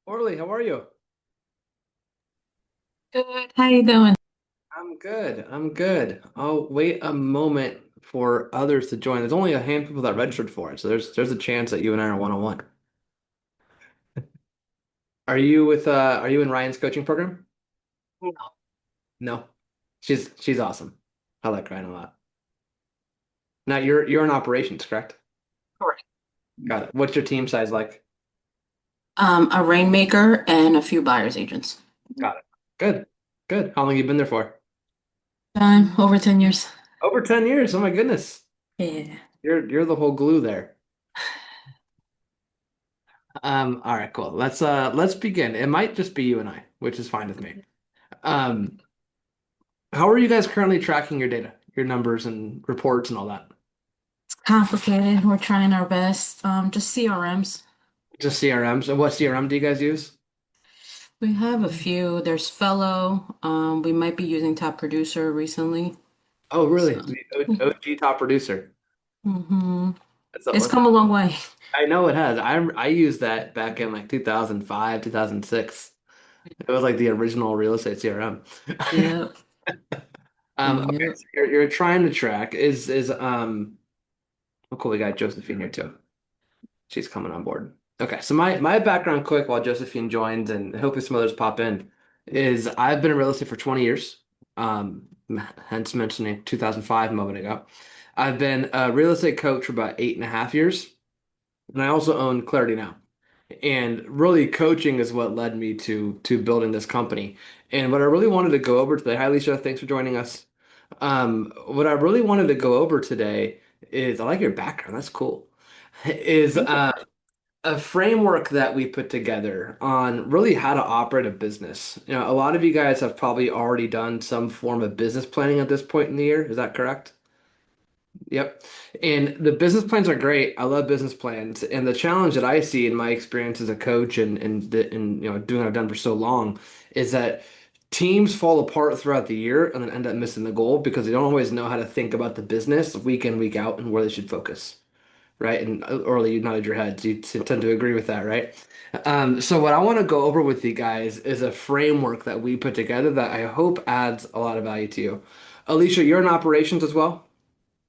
Orly, how are you? Good. How you doing? I'm good. I'm good. I'll wait a moment for others to join. There's only a handful of people that registered for it, so there's a chance that you and I are one-on-one. Are you in Ryan's coaching program? No. No. She's awesome. I like Ryan a lot. Now you're in operations, correct? Correct. Got it. What's your team size like? A rainmaker and a few buyer's agents. Got it. Good. Good. How long you been there for? Time over 10 years. Over 10 years. Oh my goodness. Yeah. You're the whole glue there. All right, cool. Let's begin. It might just be you and I, which is fine with me. Um, how are you guys currently tracking your data, your numbers and reports and all that? It's complicated. We're trying our best. Just CRMs. Just CRMs. And what CRM do you guys use? We have a few. There's Fellow. We might be using Top Producer recently. Oh, really? So, The OG top producer. hmm That's It's what come a long way. I know it has. I used that back in like 2005, 2006. It was like the original real estate CRM. Yep. Okay, Yep. so you're trying to track oh cool, we got Josephine here too. She's coming on board. Okay, so my background quick while Josephine joins and hopefully some others pop in is I've been in real estate for 20 years. Um, hence mentioning 2005 a moment ago. I've been a real estate coach for about 8.5 years, and I also own Clarity Now. And really, coaching is what led me to building this company. And what I really wanted to go over today, hi Alicia, thanks for joining us. What I really wanted to go over today is I like your background, that's cool. Is Thank you. a framework that we put together on really how to operate a business. You know, a lot of you guys have probably already done some form of business planning at this point in the year. Is that correct? Yep. And the business plans are great. I love business plans. And the challenge that I see in my experience as a coach and doing what I've done for so long is that teams fall apart throughout the year and then end up missing the goal because they don't always know how to think about the business week in, week out and where they should focus, right? And early you nodded your head, so you tend to agree with that, right? So what I want to go over with you guys is a framework that we put together that I hope adds a lot of value to you. Alicia, you're in operations as well?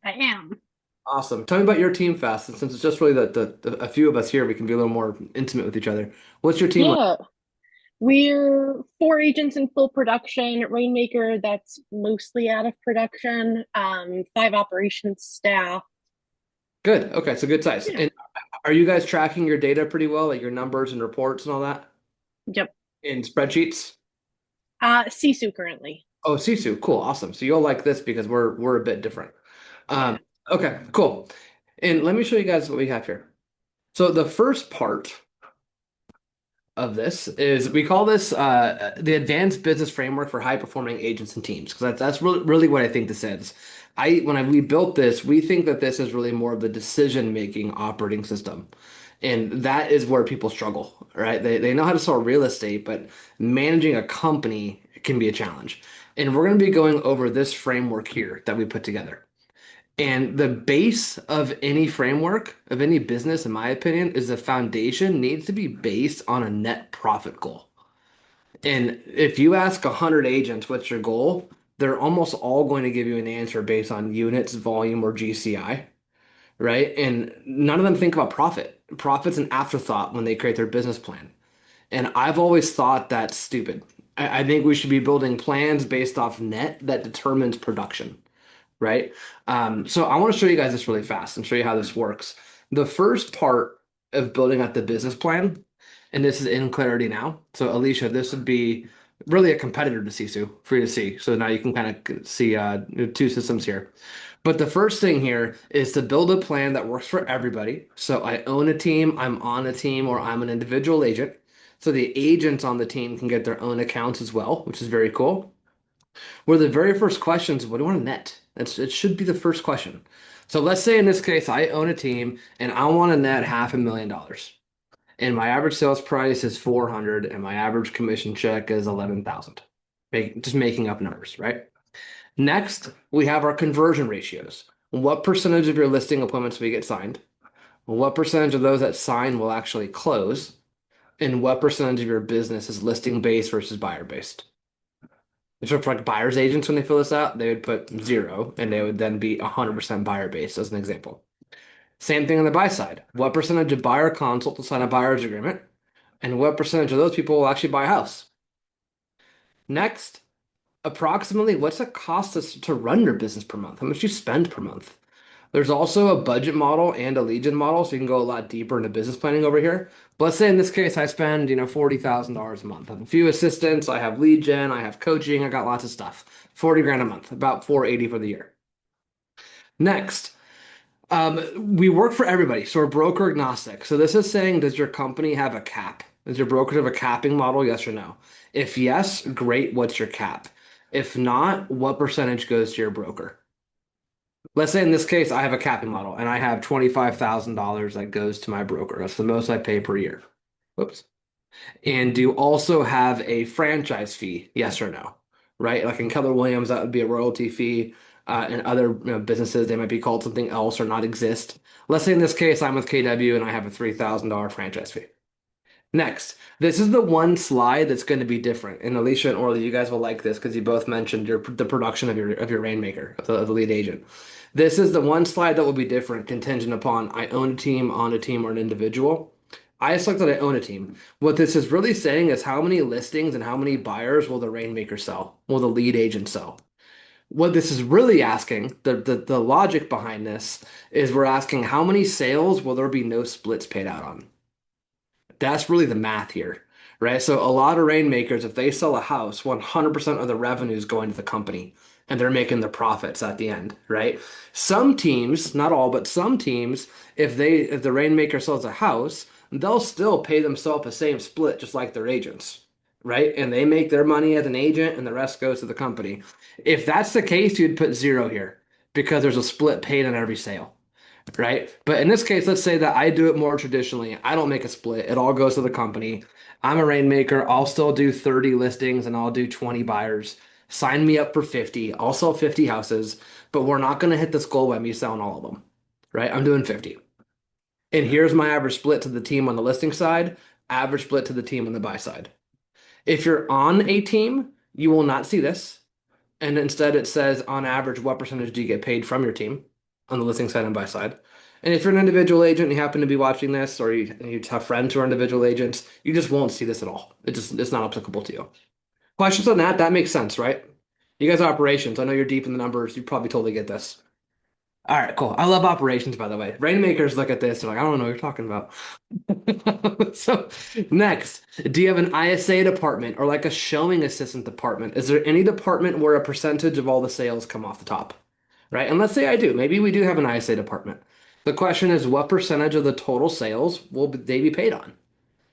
I am. Awesome. Tell me about your team fast. And since it's just really the a few of us here, we can be a little more intimate with each other. What's your team like? Yeah, we're four agents in full production. Rainmaker, that's mostly out of production. Five operations staff. Good. Okay, so good size. Yeah. And are you guys tracking your data pretty well, like your numbers and reports and all that Yep. in spreadsheets? Sisu currently. Oh, Sisu, cool, awesome. So you'll like this because we're a bit different. Yeah. Okay, cool. And let me show you guys what we have here. So the first part of this is we call this the advanced business framework for high performing agents and teams because that's really what I think this is. We built this, we think that this is really more of the decision making operating system. And that is where people struggle, right? They know how to sell real estate, but managing a company can be a challenge. And we're going to be going over this framework here that we put together. And the base of any framework, of any business, in my opinion, is the foundation needs to be based on a net profit goal. And if you ask 100 agents, what's your goal? They're almost all going to give you an answer based on units, volume, or GCI, right? And none of them think about profit. Profit's an afterthought when they create their business plan. And I've always thought that's stupid. I think we should be building plans based off net that determines production, right? So I want to show you guys this really fast and show you how this works. The first part of building out the business plan, and this is in Clarity Now. So Alicia, this would be really a competitor to Sisu for you to see. So now you can kind of see two systems here. But the first thing here is to build a plan that works for everybody. So I own a team, I'm on a team, or I'm an individual agent. So the agents on the team can get their own accounts as well, which is very cool. Where the very first question is, what do you want to net? It should be the first question. So let's say in this case, I own a team and I want to net $500,000. And my average sales price is 400 and my average commission check is 11,000. Just making up numbers, right? Next, we have our conversion ratios. What percentage of your listing appointments we get signed? What percentage of those that sign will actually close? And what percentage of your business is listing based versus buyer based? So for like buyer's agents, when they fill this out, they would put 0 and they would then be 100% buyer based as an example. Same thing on the buy side. What percentage of buyer consults will sign a buyer's agreement? And what percentage of those people will actually buy a house? Next, approximately what's it cost us to run your business per month? How much do you spend per month? There's also a budget model and a lead gen model, so you can go a lot deeper into business planning over here. But let's say in this case, I spend, $40,000 a month. I have a few assistants, I have lead gen, I have coaching, I got lots of stuff. 40 grand a month, about 480 for the year. Next, we work for everybody, so we're broker agnostic. So this is saying, does your company have a cap? Does your brokerage have a capping model? Yes or no? If yes, great. What's your cap? If not, what percentage goes to your broker? Let's say in this case, I have a capping model and I have $25,000 that goes to my broker. That's the most I pay per year. Whoops. And do you also have a franchise fee? Yes or no? Right? Like in Keller Williams, that would be a royalty fee. In other businesses, they might be called something else or not exist. Let's say in this case, I'm with KW and I have a $3,000 franchise fee. Next, this is the one slide that's going to be different. And Alicia and Orly, you guys will like this because you both mentioned the production of your rainmaker, of the lead agent. This is the one slide that will be different, contingent upon I own a team, on a team, or an individual. I selected I own a team. What this is really saying is how many listings and how many buyers will the rainmaker sell? Will the lead agent sell? What this is really asking, the logic behind this is we're asking how many sales will there be no splits paid out on? That's really the math here, right? So a lot of rainmakers, if they sell a house, 100% of the revenue is going to the company and they're making the profits at the end, right? Some teams, not all, but some teams, if the rainmaker sells a house, they'll still pay themselves the same split just like their agents, right? And they make their money as an agent and the rest goes to the company. If that's the case, you'd put 0 here because there's a split paid on every sale, right? But in this case, let's say that I do it more traditionally. I don't make a split. It all goes to the company. I'm a rainmaker. I'll still do 30 listings and I'll do 20 buyers. Sign me up for 50. I'll sell 50 houses, but we're not going to hit this goal by me selling all of them, right? I'm doing 50. And here's my average split to the team on the listing side, average split to the team on the buy side. If you're on a team, you will not see this. And instead it says on average, what percentage do you get paid from your team on the listing side and buy side? And if you're an individual agent and you happen to be watching this, or you have friends who are individual agents, you just won't see this at all. It's not applicable to you. Questions on that? That makes sense, right? You guys are operations. I know you're deep in the numbers. You probably totally get this. All right, cool. I love operations, by the way. Rainmakers look at this. They're like, I don't know what you're talking about. So next, do you have an ISA department or like a showing assistant department? Is there any department where a percentage of all the sales come off the top? Right? And let's say I do. Maybe we do have an ISA department. The question is, what percentage of the total sales will they be paid on?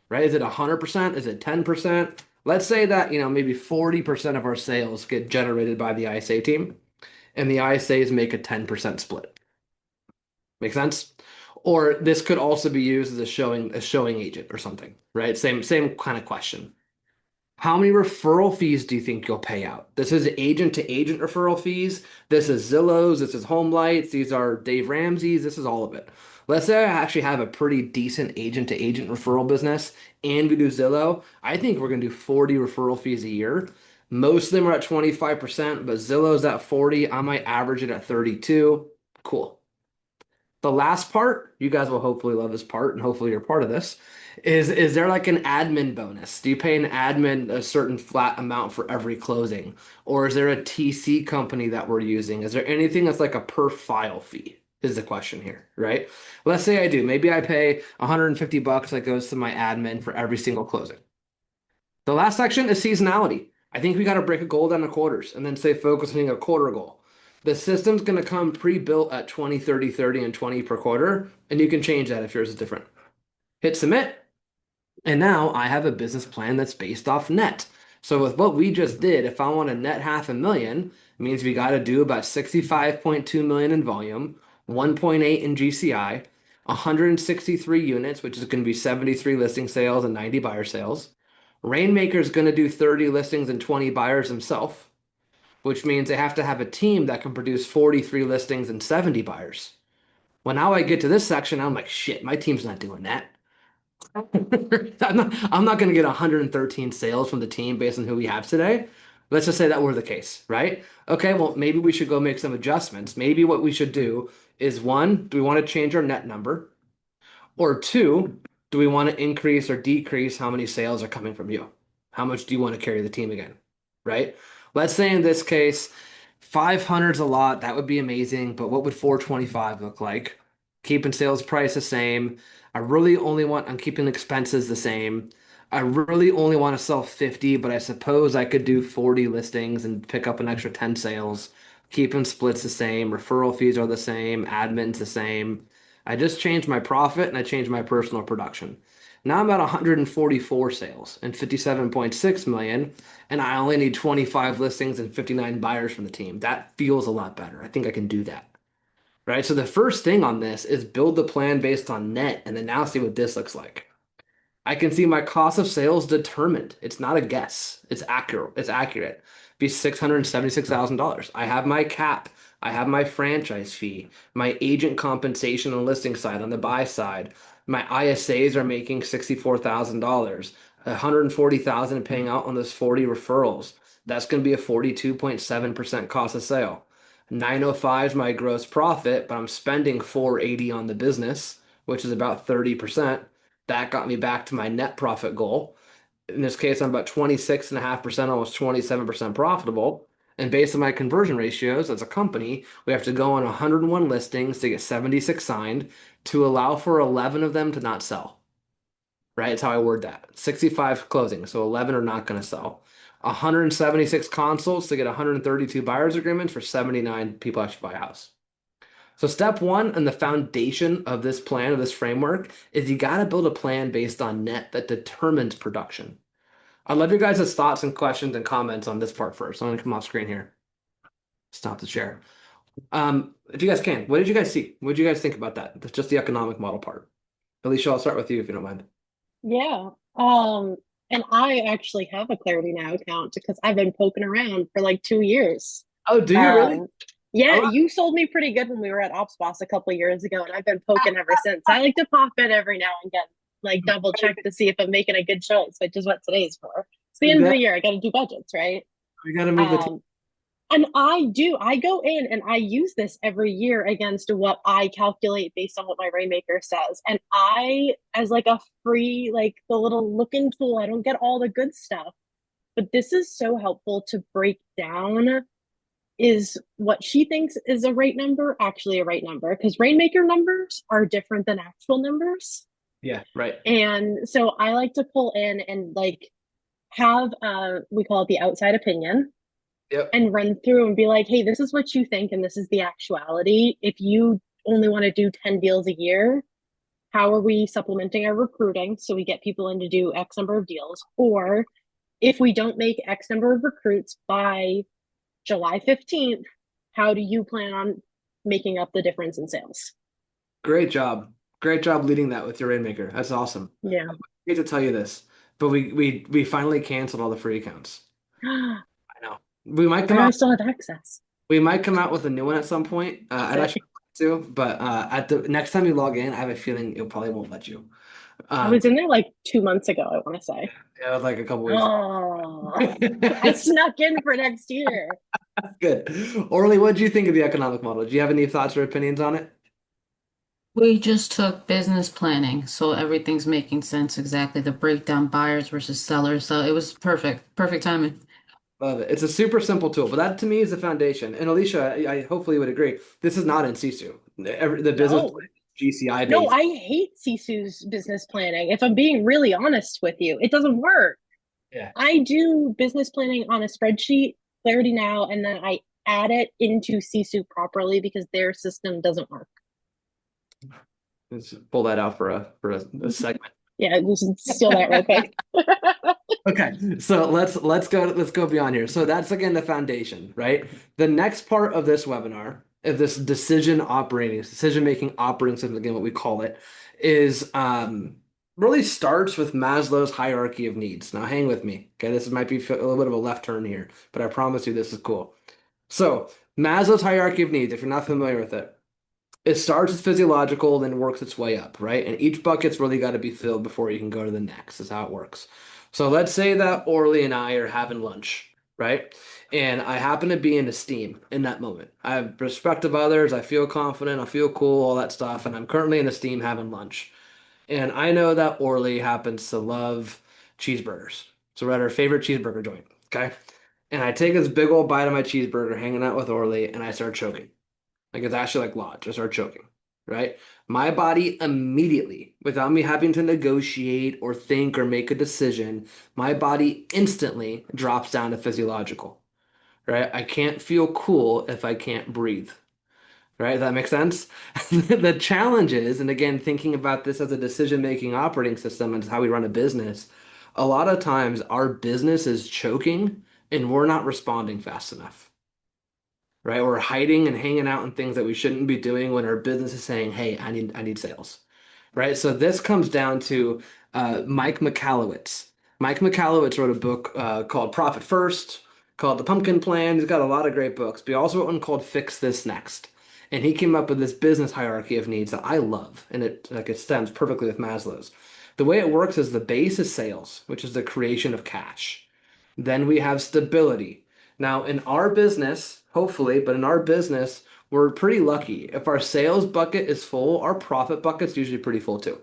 Right? Is it 100%? Is it 10%? Let's say that, maybe 40% of our sales get generated by the ISA team and the ISAs make a 10% split. Make sense? Or this could also be used as a showing agent or something, right? Same kind of question. How many referral fees do you think you'll pay out? This is agent to agent referral fees. This is Zillow's. This is Homelights. These are Dave Ramsey's. This is all of it. Let's say I actually have a pretty decent agent to agent referral business and we do Zillow. I think we're going to do 40 referral fees a year. Most of them are at 25%, but Zillow's at 40. I might average it at 32. Cool. The last part, you guys will hopefully love this part, and hopefully you're part of this, is there like an admin bonus? Do you pay an admin a certain flat amount for every closing? Or is there a TC company that we're using? Is there anything that's like a per file fee? Is the question here, right? Let's say I do. Maybe I pay 150 bucks that goes to my admin for every single closing. The last section is seasonality. I think we got to break a goal down to quarters and then say focusing a quarter goal. The system's going to come pre-built at 20, 30, 30, and 20 per quarter, and you can change that if yours is different. Hit submit, and now I have a business plan that's based off net. So with what we just did, if I want to net $500,000, it means we got to do about 65.2 million in volume, 1.8 in GCI, 163 units, which is going to be 73 listing sales and 90 buyer sales. Rainmaker's going to do 30 listings and 20 buyers himself, which means they have to have a team that can produce 43 listings and 70 buyers. Well, now I get to this section, I'm like, shit, my team's not doing that. I'm not going to get 113 sales from the team based on who we have today. Let's just say that were the case, right? Okay, well, maybe we should go make some adjustments. Maybe what we should do is one, do we want to change our net number? Or two, do we want to increase or decrease how many sales are coming from you? How much do you want to carry the team again? Right? Let's say in this case, 500 is a lot. That would be amazing. But what would 425 look like? Keeping sales price the same. I'm keeping expenses the same. I really only want to sell 50, but I suppose I could do 40 listings and pick up an extra 10 sales. Keeping splits the same. Referral fees are the same. Admin's the same. I just changed my profit and I changed my personal production. Now I'm at 144 sales and 57.6 million, and I only need 25 listings and 59 buyers from the team. That feels a lot better. I think I can do that. Right. So the first thing on this is build the plan based on net and then now see what this looks like. I can see my cost of sales determined. It's not a guess. It's accurate. It's accurate. Be $676,000. I have my cap. I have my franchise fee, my agent compensation on the listing side, on the buy side. My ISAs are making $64,000. 140,000 paying out on those 40 referrals. That's going to be a 42.7% cost of sale. 905 is my gross profit, but I'm spending 480 on the business, which is about 30%. That got me back to my net profit goal. In this case, I'm about 26.5%, almost 27% profitable. And based on my conversion ratios as a company, we have to go on 101 listings to get 76 signed to allow for 11 of them to not sell. Right? That's how I word that. 65 closings, so 11 are not going to sell. 176 consults to get 132 buyers agreements for 79 people actually buy a house. So step one and the foundation of this plan, of this framework, is you got to build a plan based on net that determines production. I'd love your guys' thoughts and questions and comments on this part first. I'm going to come off screen here. Stop the share. If you guys can, what did you guys see? What did you guys think about that? That's just the economic model part. Alicia, I'll start with you if you don't mind. Yeah. And I actually have a Clarity Now account because I've been poking around for like 2 years. Oh, do you really? Yeah, Oh, you sold me pretty good when we were at OpsBoss a couple of years ago, and I've been poking ever since. I like to pop in every now and again, like double check to see if I'm making a good choice, which is what today's for. It's the end of the year. I got to do budgets, right? we got to move the team. Um, and I go in and I use this every year against what I calculate based on what my Rainmaker says. And as like a free, like the little looking tool, I don't get all the good stuff, but this is so helpful to break down is what she thinks is a right number actually a right number? Because Rainmaker numbers are different than actual numbers. Yeah, right. And so I like to pull in and like have we call it the outside opinion Yep. and run through and be like, hey, this is what you think and this is the actuality. If you only want to do 10 deals a year, how are we supplementing our recruiting so we get people in to do X number of deals? Or if we don't make X number of recruits by July 15th, how do you plan on making up the difference in sales? Great job. Great job leading that with your Rainmaker. That's awesome. Yeah. I hate to tell you this, but we finally canceled all the free accounts. Where I know. We might come I out still have access. we might come out with a new one at some point. I'd Sick. actually like to, but at the next time you log in, I have a feeling it probably won't let you. I Um, was in there like 2 months ago, I want to say. yeah, it was like a couple weeks. Oh, I snuck in for next year. Good. Orly, what do you think of the economic model? Do you have any thoughts or opinions on it? We just took business planning, so everything's making sense exactly. The breakdown buyers versus sellers. So it was perfect. Perfect timing. Love it. It's a super simple tool, but that to me is the foundation. And Alicia, I hopefully would agree. This is not in Sisu. The business No, GCI no, based. I hate Sisu's business planning. If I'm being really honest with you, it doesn't work. Yeah. I do business planning on a spreadsheet, Clarity Now, and then I add it into Sisu properly because their system doesn't work. Let's pull that out for a segment. Yeah, just steal that real quick. Okay, so let's go beyond here. So that's again the foundation, right? The next part of this webinar, of this decision making operating system, again, what we call it, is really starts with Maslow's hierarchy of needs. Now, hang with me. Okay, this might be a little bit of a left turn here, but I promise you this is cool. So Maslow's hierarchy of needs, if you're not familiar with it, It starts as physiological, then works its way up, right? And each bucket's really got to be filled before you can go to the next, is how it works. So let's say that Orly and I are having lunch, right? And I happen to be in esteem in that moment. I have respect of others. I feel confident. I feel cool, all that stuff. And I'm currently in esteem having lunch. And I know that Orly happens to love cheeseburgers. So we're at our favorite cheeseburger joint, okay? And I take this big old bite of my cheeseburger hanging out with Orly and I start choking. Like it's actually like lodge. I start choking, right? My body immediately, without me having to negotiate or think or make a decision, my body instantly drops down to physiological, right? I can't feel cool if I can't breathe, right? Does that make sense? The challenge is, and again, thinking about this as a decision-making operating system and how we run a business, a lot of times our business is choking and we're not responding fast enough, right? We're hiding and hanging out in things that we shouldn't be doing when our business is saying, "Hey, I need sales." Right? So this comes down to Mike Michalowicz. Mike Michalowicz wrote a book called Profit First, called The Pumpkin Plan. He's got a lot of great books, but he also wrote one called Fix This Next. And he came up with this business hierarchy of needs that I love, and it stems perfectly with Maslow's. The way it works is the base is sales, which is the creation of cash. Then we have stability. Now, in our business, hopefully, but in our business, we're pretty lucky. If our sales bucket is full, our profit bucket's usually pretty full too.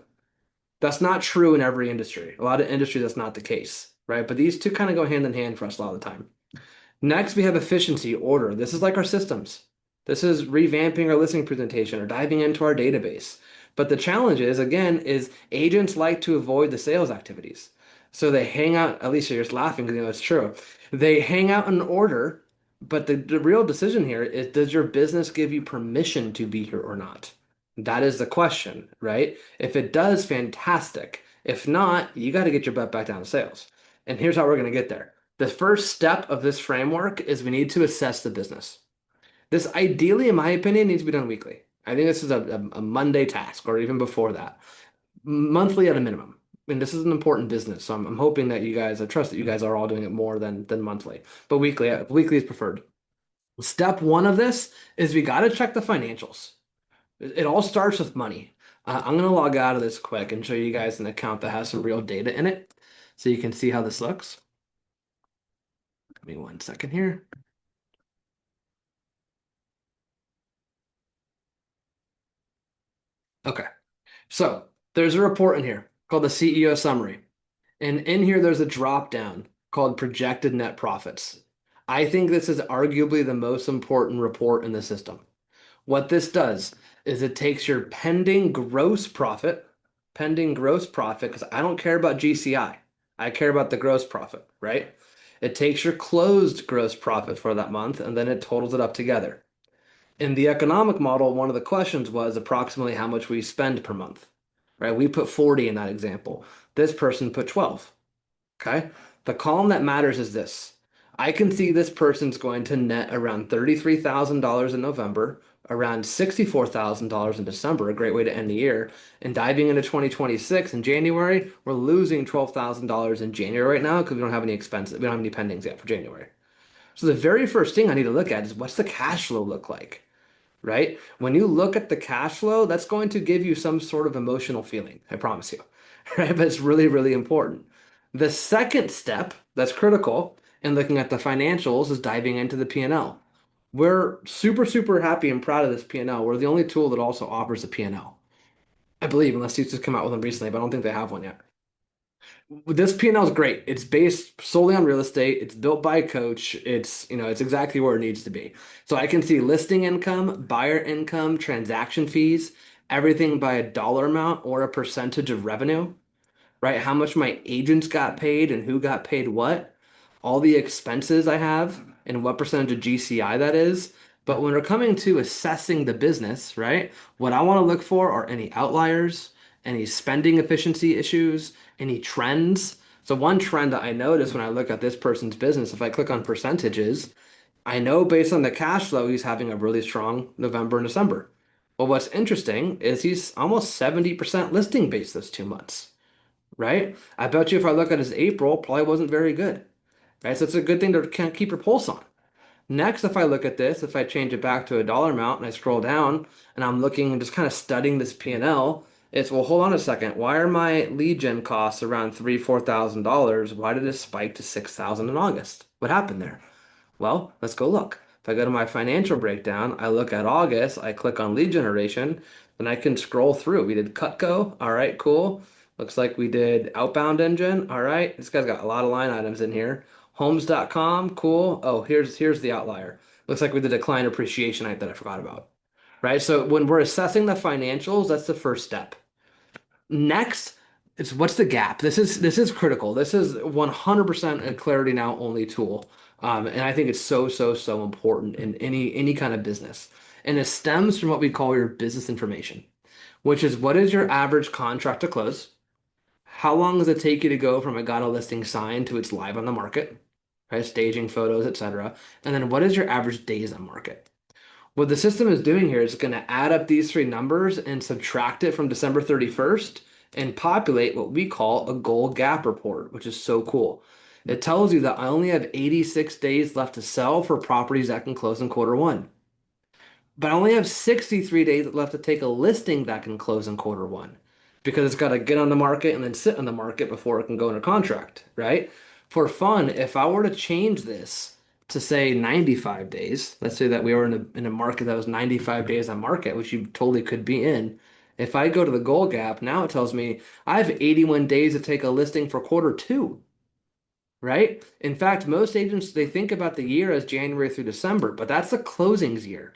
That's not true in every industry. A lot of industries, that's not the case, right? But these two kind of go hand in hand for us a lot of the time. Next, we have efficiency, order. This is like our systems. This is revamping our listing presentation or diving into our database. But the challenge is, again, is agents like to avoid the sales activities. So they hang out, at least you're just laughing because you know it's true. They hang out in order, but the real decision here is, does your business give you permission to be here or not? That is the question, right? If it does, fantastic. If not, you got to get your butt back down to sales. And here's how we're going to get there. The first step of this framework is we need to assess the business. This ideally, in my opinion, needs to be done weekly. I think this is a Monday task or even before that, monthly at a minimum. And this is an important business, so I'm hoping that you guys, I trust that you guys are all doing it more than monthly, but weekly, weekly is preferred. Step one of this is we got to check the financials. It all starts with money. I'm going to log out of this quick and show you guys an account that has some real data in it so you can see how this looks. Give me 1 second here. Okay, so there's a report in here called the CEO summary. And in here, there's a drop down called projected net profits. I think this is arguably the most important report in the system. What this does is it takes your pending gross profit, because I don't care about GCI. I care about the gross profit, right? It takes your closed gross profit for that month and then it totals it up together. In the economic model, one of the questions was approximately how much we spend per month, right? We put 40 in that example. This person put 12. Okay. The column that matters is this. I can see this person's going to net around $33,000 in November, around $64,000 in December, a great way to end the year. And diving into 2026 in January, we're losing $12,000 in January right now because we don't have any expenses. We don't have any pendings yet for January. So the very first thing I need to look at is what's the cash flow look like? Right? When you look at the cash flow, that's going to give you some sort of emotional feeling, I promise you. Right? But it's really, really important. The second step that's critical in looking at the financials is diving into the P&L. We're super, super happy and proud of this P&L. We're the only tool that also offers a P&L. I believe, unless you just come out with them recently, but I don't think they have one yet. This P&L is great. It's based solely on real estate. It's built by a coach. It's exactly where it needs to be. So I can see listing income, buyer income, transaction fees, everything by a dollar amount or a percentage of revenue, right? How much my agents got paid and who got paid what, all the expenses I have and what percentage of GCI that is. But when we're coming to assessing the business, right, what I want to look for are any outliers, any spending efficiency issues, any trends. So one trend that I notice when I look at this person's business, if I click on percentages, I know based on the cash flow, he's having a really strong November and December. Well, what's interesting is he's almost 70% listing based those 2 months, right? I bet you if I look at his April, probably wasn't very good, right? So it's a good thing to kind of keep your pulse on. Next, if I look at this, if I change it back to a dollar amount and I scroll down and I'm looking and just kind of studying this P&L, it's, well, hold on a second. Why are my lead gen costs around $3,000, $4,000? Why did it spike to 6,000 in August? What happened there? Well, let's go look. If I go to my financial breakdown, I look at August, I click on lead generation, then I can scroll through. We did Cutco. All right, cool. Looks like we did Outbound Engine. All right. This guy's got a lot of line items in here. Homes.com, cool. Oh, here's the outlier. Looks like we did a client appreciation night that I forgot about. Right? So when we're assessing the financials, that's the first step. Next, it's what's the gap? This is critical. This is 100% a Clarity Now only tool. And I think it's so important in any kind of business. And it stems from what we call your business information, which is what is your average contract to close? How long does it take you to go from I got a listing signed to it's live on the market, right? Staging photos, etc. And then what is your average days on market? What the system is doing here is going to add up these three numbers and subtract it from December 31st and populate what we call a goal gap report, which is so cool. It tells you that I only have 86 days left to sell for properties that can close in quarter 1. But I only have 63 days left to take a listing that can close in quarter 1 because it's got to get on the market and then sit on the market before it can go under contract, right? For fun, if I were to change this to say 95 days, let's say that we were in a market that was 95 days on market, which you totally could be in. If I go to the goal gap, now it tells me I have 81 days to take a listing for quarter 2, right? In fact, most agents they think about the year as January through December, but that's the closings year.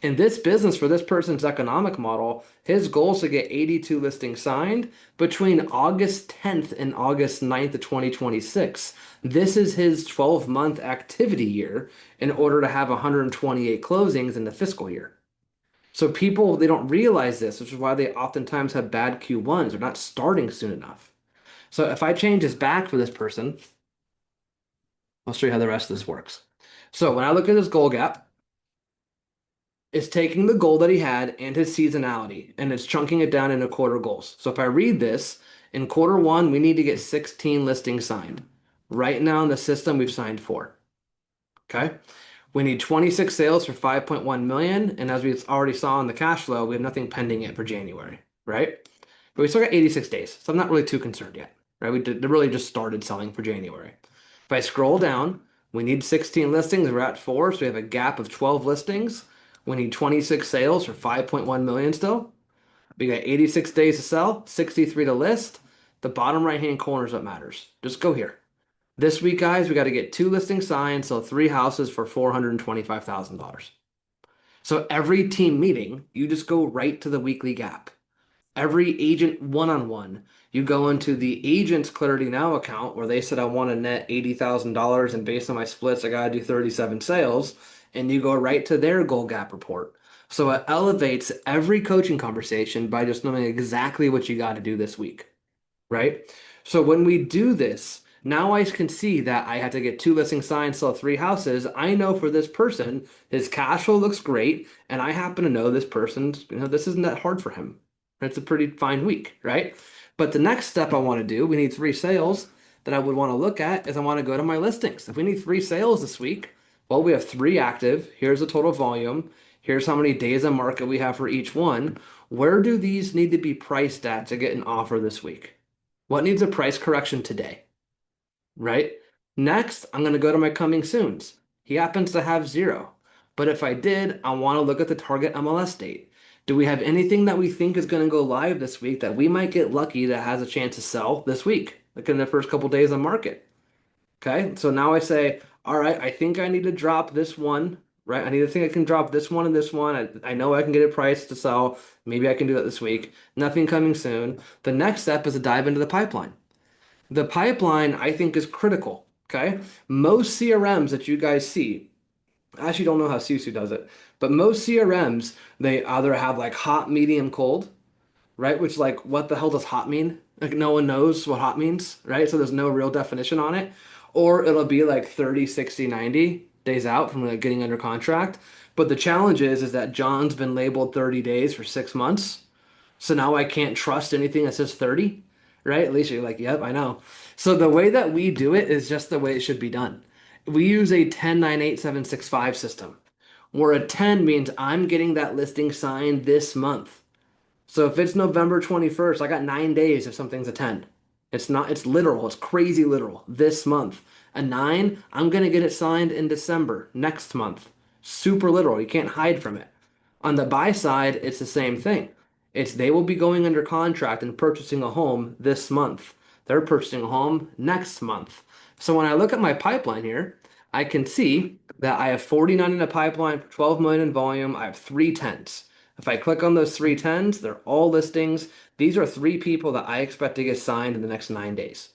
In this business, for this person's economic model, his goal is to get 82 listings signed between August 10th and August 9th of 2026. This is his 12-month activity year in order to have 128 closings in the fiscal year. So people, they don't realize this, which is why they oftentimes have bad Q1s. They're not starting soon enough. So if I change this back for this person, I'll show you how the rest of this works. So when I look at this goal gap, it's taking the goal that he had and his seasonality, and it's chunking it down into quarter goals. So if I read this, in quarter 1, we need to get 16 listings signed. Right now in the system, we've signed 4. Okay. We need 26 sales for 5.1 million, and as we already saw in the cash flow, we have nothing pending yet for January, right? But we still got 86 days, so I'm not really too concerned yet, right? They really just started selling for January. If I scroll down, we need 16 listings. We're at 4, so we have a gap of 12 listings. We need 26 sales for 5.1 million still. We got 86 days to sell, 63 to list. The bottom right-hand corner is what matters. Just go here. This week, guys, we got to get 2 listings signed, so 3 houses for $425,000. So every team meeting, you just go right to the weekly gap. Every agent one-on-one, you go into the agent's Clarity Now account where they said I want to net $80,000 and based on my splits, I got to do 37 sales, and you go right to their goal gap report. So it elevates every coaching conversation by just knowing exactly what you got to do this week, right? So when we do this, now I can see that I have to get 2 listings signed, sell 3 houses. I know for this person, his cash flow looks great, and I happen to know this person's, this isn't that hard for him. It's a pretty fine week, right? But the next step I want to do, we need 3 sales that I would want to look at is I want to go to my listings. If we need 3 sales this week, well, we have 3 active. Here's the total volume. Here's how many days on market we have for each one. Where do these need to be priced at to get an offer this week? What needs a price correction today? Right? Next, I'm going to go to my coming soons. He happens to have 0. But if I did, I want to look at the target MLS date. Do we have anything that we think is going to go live this week that we might get lucky that has a chance to sell this week, like in the first couple days on market? Okay, so now I say, all right, I think I need to drop this one, right? I need to think I can drop this one and this one. I know I can get it priced to sell. Maybe I can do that this week. Nothing coming soon. The next step is to dive into the pipeline. The pipeline, I think, is critical. Okay. Most CRMs that you guys see, I actually don't know how Susu does it, but most CRMs, they either have like hot, medium, cold, right? Which, like, what the hell does hot mean? Like, no one knows what hot means, right? So there's no real definition on it. Or it'll be like 30, 60, 90 days out from like getting under contract. But the challenge is that John's been labeled 30 days for 6 months. So now I can't trust anything that says 30, right? At least you're like, yep, I know. So the way that we do it is just the way it should be done. We use a 10, 9, 8, 7, 6, 5 system, where a 10 means I'm getting that listing signed this month. So if it's November 21st, I got 9 days if something's a 10. It's not, it's literal, it's crazy literal. This month. A 9, I'm gonna get it signed in December, next month. Super literal. You can't hide from it. On the buy side, it's the same thing. It's they will be going under contract and purchasing a home this month. They're purchasing a home next month. So when I look at my pipeline here, I can see that I have 49 in the pipeline for 12 million in volume. I have three tens. If I click on those three tens, they're all listings. These are three people that I expect to get signed in the next 9 days.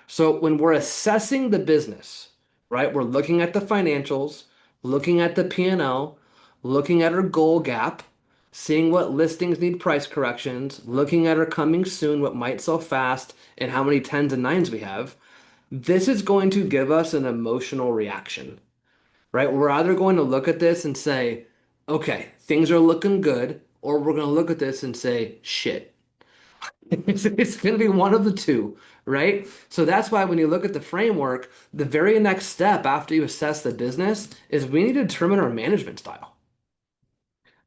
So when we're assessing the business, right, we're looking at the financials, looking at the P&L, looking at our goal gap, seeing what listings need price corrections, looking at our coming soon, what might sell fast, and how many tens and nines we have. This is going to give us an emotional reaction, right? We're either going to look at this and say, okay, things are looking good, or we're going to look at this and say, shit. It's going to be one of the two, right? So that's why when you look at the framework, the very next step after you assess the business is we need to determine our management style.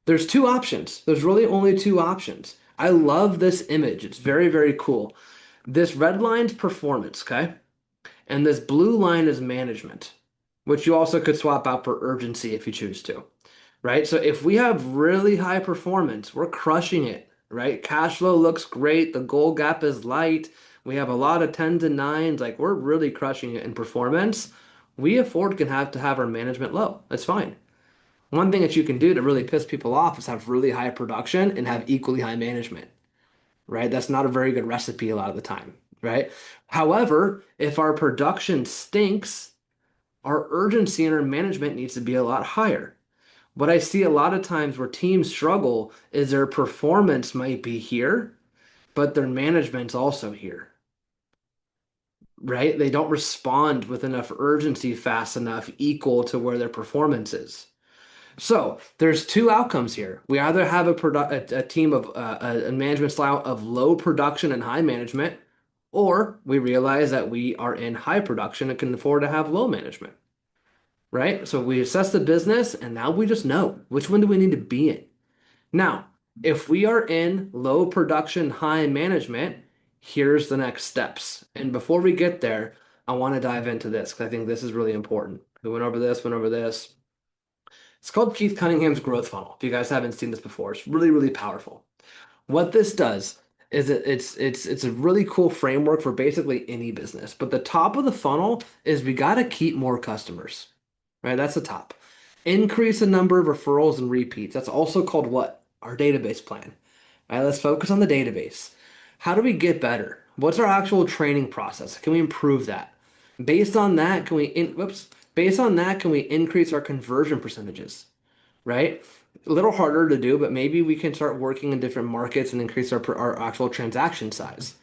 There's two options. There's really only two options. I love this image. It's very, very cool. This red line's performance, okay? And this blue line is management, which you also could swap out for urgency if you choose to, right? So if we have really high performance, we're crushing it, right? Cash flow looks great. The goal gap is light. We have a lot of tens and nines. Like we're really crushing it in performance. We afford can have to have our management low. That's fine. One thing that you can do to really piss people off is have really high production and have equally high management, right? That's not a very good recipe a lot of the time, right? However, if our production stinks, our urgency and our management needs to be a lot higher. What I see a lot of times where teams struggle is their performance might be here, but their management's also here, right? They don't respond with enough urgency fast enough equal to where their performance is. So there's two outcomes here. We either have a team of a management style of low production and high management, or we realize that we are in high production and can afford to have low management, right? So we assess the business and now we just know which one do we need to be in. Now, if we are in low production, high management, here's the next steps. And before we get there, I want to dive into this because I think this is really important. We went over this, went over this. It's called Keith Cunningham's growth funnel. If you guys haven't seen this before, it's really, really powerful. What this does is it's a really cool framework for basically any business. But the top of the funnel is we got to keep more customers, right? That's the top. Increase the number of referrals and repeats. That's also called what? Our database plan. All right, let's focus on the database. How do we get better? What's our actual training process? Can we improve that? Based on that, Based on that, can we increase our conversion percentages? Right? A little harder to do, but maybe we can start working in different markets and increase our actual transaction size.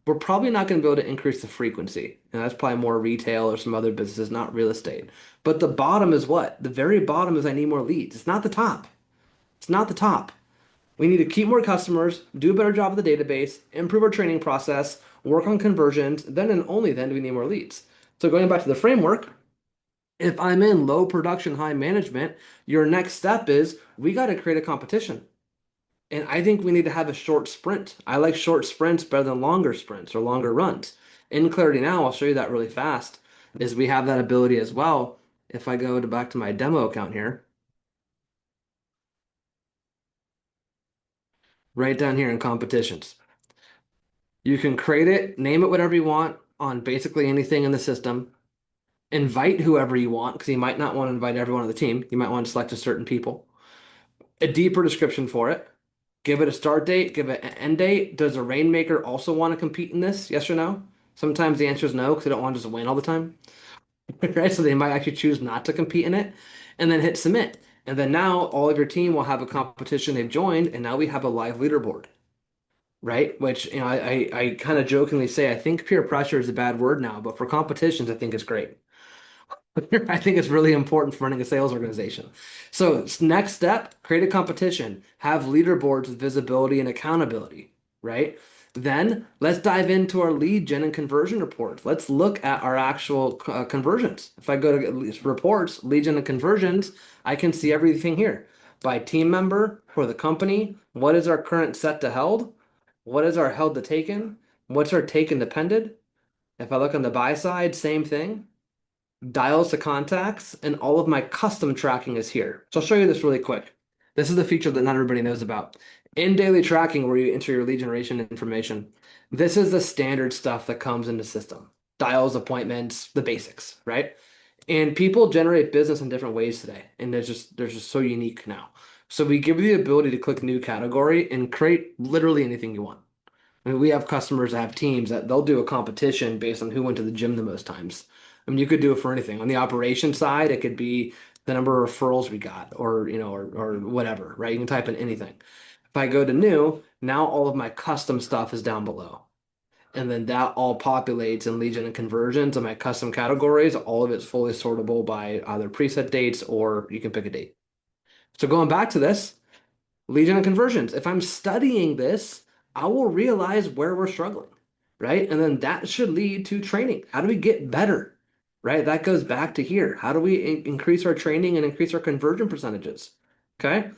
We're probably not going to be able to increase the frequency. And that's probably more retail or some other businesses, not real estate. But the bottom is what? The very bottom is I need more leads. It's not the top. It's not the top. We need to keep more customers, do a better job of the database, improve our training process, work on conversions, then and only then do we need more leads. So going back to the framework, if I'm in low production, high management, your next step is we got to create a competition. And I think we need to have a short sprint. I like short sprints better than longer sprints or longer runs. In Clarity Now, I'll show you that really fast, is we have that ability as well. If I go back to my demo account here, right down here in competitions, you can create it, name it whatever you want on basically anything in the system. Invite whoever you want because you might not want to invite everyone on the team. You might want to select a certain people. A deeper description for it. Give it a start date, give it an end date. Does a rainmaker also want to compete in this? Yes or no? Sometimes the answer is no because they don't want to just win all the time. Right? So they might actually choose not to compete in it and then hit submit. And then now all of your team will have a competition they've joined, and now we have a live leaderboard. Right? Which, I kind of jokingly say I think peer pressure is a bad word now, but for competitions, I think it's great. I think it's really important for running a sales organization. So next step, create a competition, have leaderboards with visibility and accountability, right? Then let's dive into our lead gen and conversion reports. Let's look at our actual conversions. If I go to reports, lead gen and conversions, I can see everything here by team member for the company. What is our current set to held? What is our held to taken? What's our taken to pended? If I look on the buy side, same thing. Dials to contacts, and all of my custom tracking is here. So I'll show you this really quick. This is the feature that not everybody knows about. In daily tracking, where you enter your lead generation information, this is the standard stuff that comes in the system. Dials, appointments, the basics, right? And people generate business in different ways today, and they're just so unique now. So we give you the ability to click new category and create literally anything you want. I mean, we have customers that have teams that they'll do a competition based on who went to the gym the most times. I mean, you could do it for anything. On the operation side, it could be the number of referrals we got, or or whatever, right? You can type in anything. If I go to new, now all of my custom stuff is down below. And then that all populates in lead gen and conversions and my custom categories. All of it's fully sortable by either preset dates or you can pick a date. So going back to this, lead gen and conversions. If I'm studying this, I will realize where we're struggling, right? And then that should lead to training. How do we get better, right? That goes back to here. How do we increase our training and increase our conversion percentages? Okay.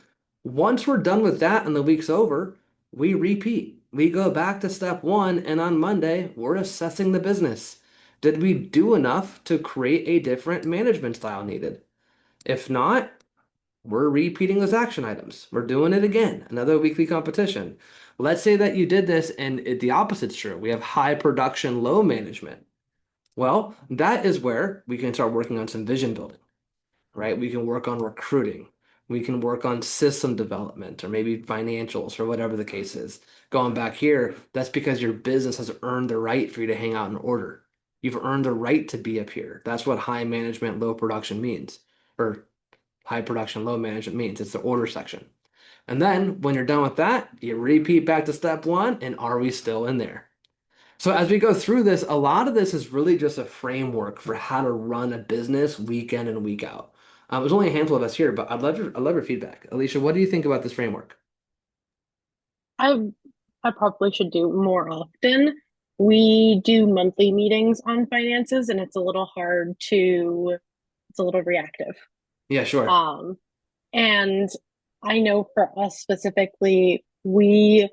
Once we're done with that and the week's over, we repeat. We go back to step one, and on Monday, we're assessing the business. Did we do enough to create a different management style needed? If not, we're repeating those action items. We're doing it again, another weekly competition. Let's say that you did this and the opposite's true. We have high production, low management. Well, that is where we can start working on some vision building, right? We can work on recruiting. We can work on system development or maybe financials or whatever the case is. Going back here, that's because your business has earned the right for you to hang out in order. You've earned the right to be up here. That's what high management, low production means, or high production, low management means. It's the order section. And then when you're done with that, you repeat back to step one, and are we still in there? So as we go through this, a lot of this is really just a framework for how to run a business week in and week out. There's only a handful of us here, but I'd love your feedback. Alicia, what do you think about this framework? I I probably should do more often. We do monthly meetings on finances, and it's a little reactive. Yeah, sure. Um, and I know for us specifically, we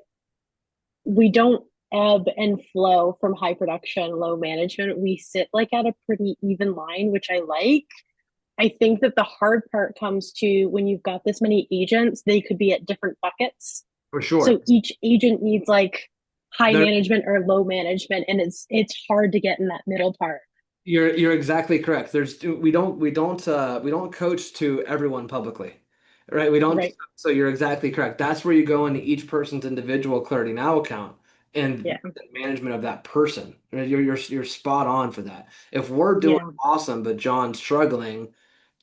don't ebb and flow from high production, low management. We sit like at a pretty even line, which I like. I think that the hard part comes to when you've got this many agents, they could be at different buckets. For sure. So each agent needs like high There, management or low management, and it's hard to get in that middle part. you're exactly correct. We don't coach to everyone publicly, right? We don't. Right. So you're exactly correct. That's where you go into each person's individual Clarity Now account and Yeah. the management of that person. Right? You're spot on for that. If we're doing Yeah. awesome, but John's struggling,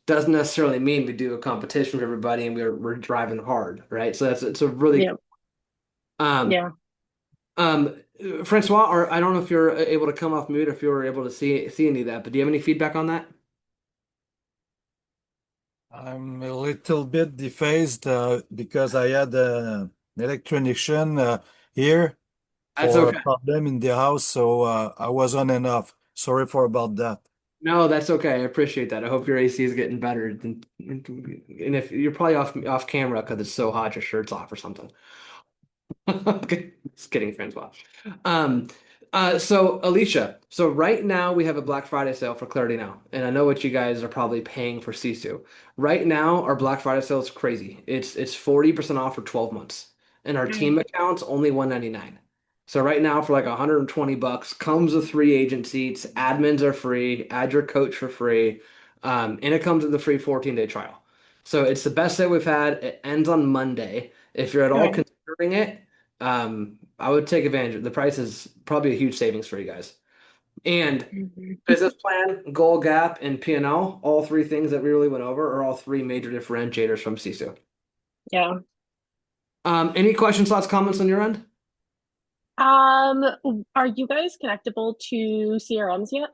doesn't necessarily mean we do a competition for everybody and we're driving hard, right? So it's a really Yeah. um Yeah. um Francois, or I don't know if you're able to come off mute, if you were able to see any of that, but do you have any feedback on that? I'm a little bit defaced because I had an electrician here That's for a okay. problem in the house, so I was on and off. Sorry for about that. No, that's okay. I appreciate that. I hope your AC is getting better. And if you're probably off camera because it's so hot, your shirt's off or something. Okay, just kidding, Francois. Um, so Alicia, so right now we have a Black Friday sale for Clarity Now, and I know what you guys are probably paying for Sisu. Right now, our Black Friday sale is crazy. It's 40% off for 12 months, and our team Mm. account's only 199. So right now, for like 120 bucks, comes with 3 agent seats, admins are free, add your coach for free, and it comes with a free 14-day trial. So it's the best sale we've had. It ends on Monday. If you're at all Okay. considering it, I would take advantage of the price is probably a huge savings for you guys. And Mhm. business plan, goal gap, and P&L, all three things that we really went over are all three major differentiators from Sisu. Yeah. Any questions, thoughts, comments on your end? Um, are you guys connectable to CRMs yet?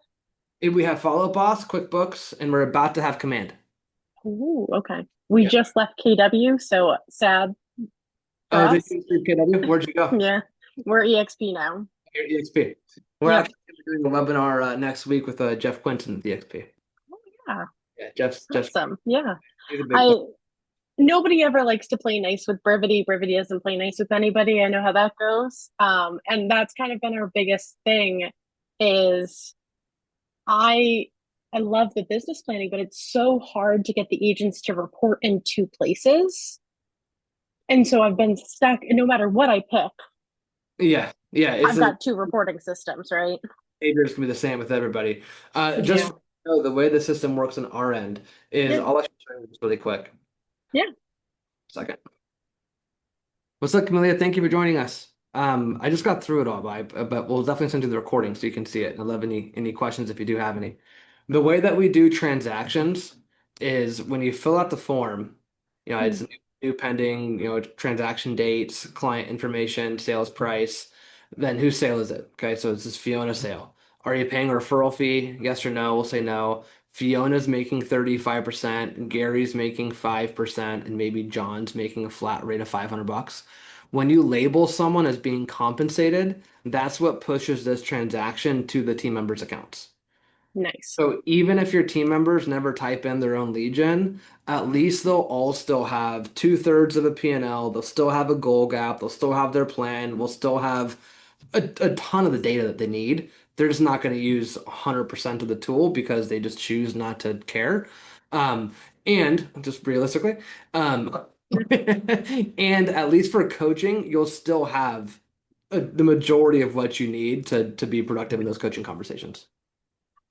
We have Follow Boss, QuickBooks, and we're about to have Command. Ooh, okay. We Yeah. just left KW, so sad for Oh, did us. you see KW? Where'd you go? Yeah. We're EXP now. Here at EXP. We're Yep. actually doing a webinar next week with Jeff Quinton at the EXP. Oh, yeah. Yeah, Jeff's Awesome. Yeah. he's a big I fan. Nobody ever likes to play nice with Brevity. Brevity doesn't play nice with anybody. I know how that goes. And that's kind of been our biggest thing is I I love the business planning, but it's so hard to get the agents to report in two places. And so I've been stuck, and no matter what I pick, Yeah, it's I've got two reporting systems, right? behaviors can be the same with everybody. Just Yeah. so you know, the way the system works on our end is Yeah. I'll let you show you this really quick. Yeah. Second. What's up, Camellia? Thank you for joining us. I just got through it all, but we'll definitely send you the recording so you can see it. And I'll love any questions if you do have any. The way that we do transactions is when you fill out the form, it's new pending, transaction dates, client information, sales price, then whose sale is it? Okay, so it's this Fiona sale. Are you paying a referral fee? Yes or no? We'll say no. Fiona's making 35%, Gary's making 5%, and maybe John's making a flat rate of $500. When you label someone as being compensated, that's what pushes this transaction to the team members' accounts. Nice. So even if your team members never type in their own lead gen, at least they'll all still have 2/3 of a P&L. They'll still have a goal gap. They'll still have their plan. We'll still have a ton of the data that they need. They're just not going to use 100% of the tool because they just choose not to care. Um, and just realistically, um, and at least for coaching, you'll still have the majority of what you need to be productive in those coaching conversations.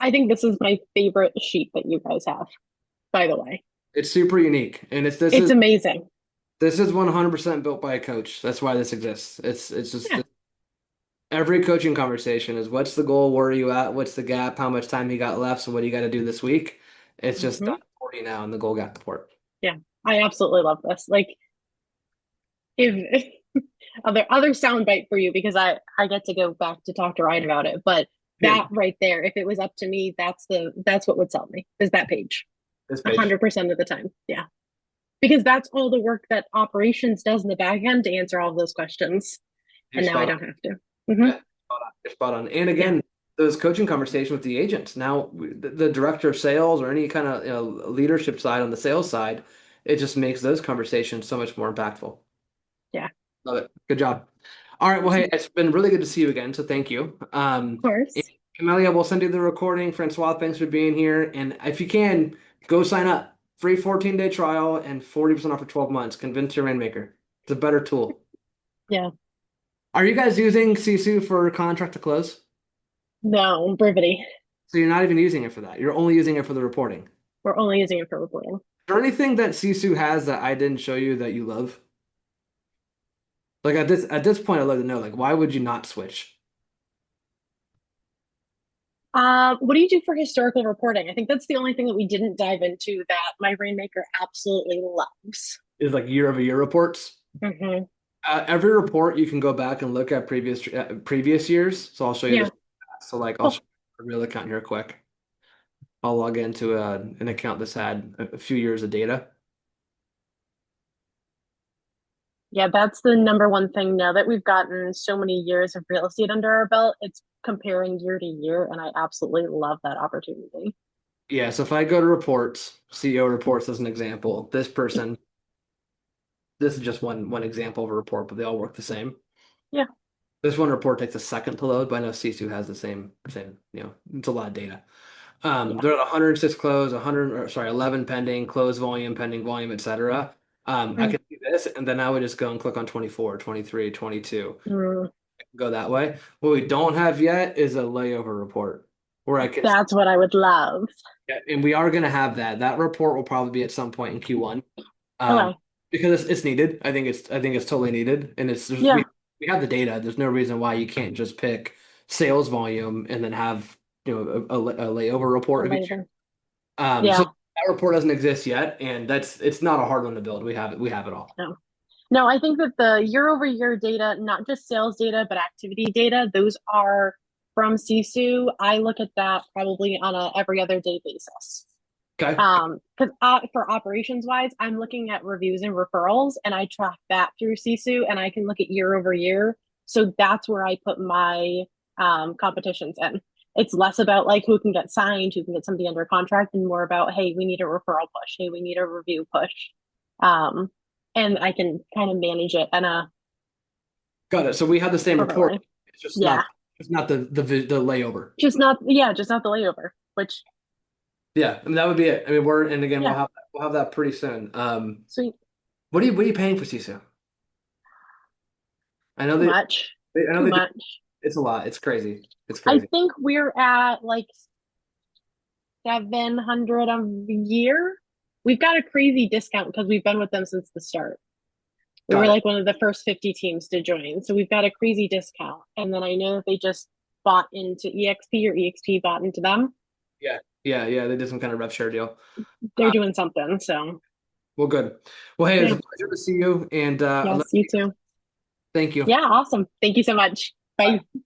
I think this is my favorite sheet that you guys have, by the way. It's super unique, and this It's is amazing. 100% built by a coach. That's why this exists. It's just Yeah. every coaching conversation is what's the goal, where are you at, what's the gap, how much time you got left, so what do you got to do this week? It's just Mhm. done for you now in the goal gap report. Yeah. I absolutely love this. Like if other soundbite for you because I get to go back to talk to Ryan about it, but Yeah, that right there, if it was up to me, that's what would sell me is that page. this page. 100% of the time. Yeah. Because that's all the work that operations does in the back end to answer all of those questions. You're And now I spot on. don't have to. Hmm. Yeah, spot on. You're spot on. And Yeah. again, those coaching conversations with the agents. Now, the director of sales or any kind of leadership side on the sales side, it just makes those conversations so much more impactful. Yeah. Love it. Good job. All right. Well, hey, it's been really good to see you again. So thank you. Of course. Camelia, we'll send you the recording. Francois, thanks for being here. And if you can, go sign up. Free 14-day trial and 40% off for 12 months. Convince your Rainmaker. It's a better tool. Yeah. Are you guys using Sisu for contract to close? No, Brevity. So you're not even using it for that. You're only using it for the reporting. We're only using it for reporting. Is there anything that Sisu has that I didn't show you that you love? Like at this point, I'd love to know, like, why would you not switch? What do you do for historical reporting? I think that's the only thing that we didn't dive into that my Rainmaker absolutely loves. Is like year-over-year reports. Hmm. Every report you can go back and look at previous years. So I'll show you Yeah. this. So like I'll Cool. show you a real account here quick. I'll log into an account that's had a few years of data. Yeah, that's the number one thing now that we've gotten so many years of real estate under our belt. It's comparing year to year, and I absolutely love that opportunity. Yeah, so if I go to reports, CEO reports as an example, this person, this is just one example of a report, but they all work the same. Yeah. This one report takes a second to load, but I know Sisu has the same, it's a lot of data. Yeah. They're at 106 close, 11 pending, close volume, pending volume, etc. I can see this, and then I would just go and click on 24, 23, 22. Mm, Go that way. What we don't have yet is a layover report where I can, that's what I would love. and we are going to have that. That report will probably be at some point in Q1, Okay. because it's needed. I think it's totally needed, and Yeah. we have the data. There's no reason why you can't just pick sales volume and then have a layover report. Amazing. So Yeah. that report doesn't exist yet, and it's not a hard one to build. We have it. We have it all. No. No, I think that the year over year data, not just sales data, but activity data, those are from Sisu. I look at that probably on a every other day basis. Okay. Because for operations wise, I'm looking at reviews and referrals, and I track that through Sisu, and I can look at year over year So that's where I put my competitions in. It's less about like who can get signed, who can get somebody under contract, and more about, hey, we need a referral push. Hey, we need a review push. Um, and I can kind of manage it in a Got it. So we have the same perfect report. way. It's just Yeah. not the layover. Just not the layover, which Yeah, I mean that would be it. I mean and again yeah, we'll have that pretty soon. sweet. What are you paying for CISO? I know Too that much. I know Too they do, much. it's a lot. It's crazy. It's I crazy. think we're at like 700 a year. We've got a crazy discount because we've been with them since the start. We Got were it. like one of the first 50 teams to join. So we've got a crazy discount. And then I know that they just bought into EXP or EXP bought into them. Yeah. Yeah. They did some kind of rev share deal. They're doing something. So Well, good. Well, hey, it was yeah. a pleasure to see you, and Yes, you too. thank you. Yeah, awesome. Thank you so much. Bye. Bye.